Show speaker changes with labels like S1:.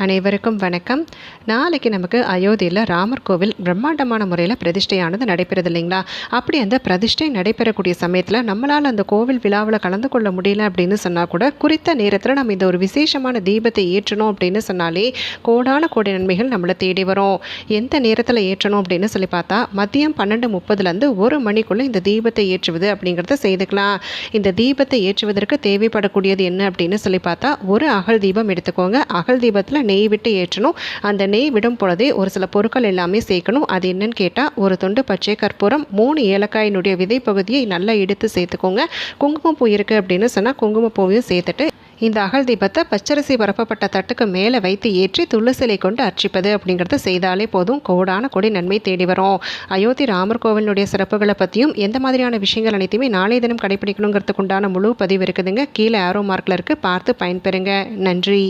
S1: அனைவருக்கும் வணக்கம். நாளைக்கு நமக்கு அயோத்தியில் ராமர் கோவில் பிரம்மாண்டமான முறையில் பிரதிஷ்டையானது நடைபெறுது இல்லைங்களா? அப்படி அந்த பிரதிஷ்டை நடைபெறக்கூடிய சமயத்தில் நம்மளால் அந்த கோவில் விழாவில் கலந்து கொள்ள முடியல அப்படின்னு சொன்னால் கூட குறித்த நேரத்தில் நம்ம இந்த ஒரு விசேஷமான தீபத்தை ஏற்றணும் அப்படின்னு சொன்னாலே கோடான கோடி நன்மைகள் நம்மளை தேடி வரும். எந்த நேரத்தில் ஏற்றணும் அப்படின்னு சொல்லி பார்த்தா மதியம் 12:30 1 மணிக்குள்ளே இந்த தீபத்தை ஏற்றுவது அப்படிங்கிறத செய்துக்கலாம். இந்த தீபத்தை ஏற்றுவதற்கு தேவைப்படக்கூடியது என்ன அப்படின்னு சொல்லி பார்த்தா ஒரு அகல் தீபம் எடுத்துக்கோங்க. அகல் தீபத்தில் நெய் விட்டு ஏற்றணும். அந்த நெய் விடும் பொழுதே ஒரு சில பொருட்கள் எல்லாமே சேர்க்கணும். அது என்னன்னு கேட்டால் ஒரு துண்டு பச்சை கற்பூரம், 3 ஏலக்காயினுடைய விதை பகுதியை நல்லா எடுத்து சேர்த்துக்கோங்க. குங்குமப்பூ இருக்குது அப்படின்னு சொன்னால் குங்குமப்பூவையும் சேர்த்துட்டு இந்த அகல் தீபத்தை பச்சரிசி பரப்பப்பட்ட தட்டுக்கு மேலே வைத்து ஏற்றி துளசிலை கொண்டு அர்ச்சிப்பது அப்படிங்கிறத செய்தாலே போதும். கோடான கொடி நன்மை தேடி வரும். அயோத்தி ராமர் கோவிலுடைய சிறப்புகளை பற்றியும் எந்த மாதிரியான விஷயங்கள் அனைத்தையுமே நாளைய தினம் கடைபிடிக்கணுங்கிறதுக்கு உண்டான முழு பதிவு இருக்குதுங்க. கீழே ஆரோ மார்க்கில் இருக்குது, பார்த்து பயன்பெறுங்க. நன்றி.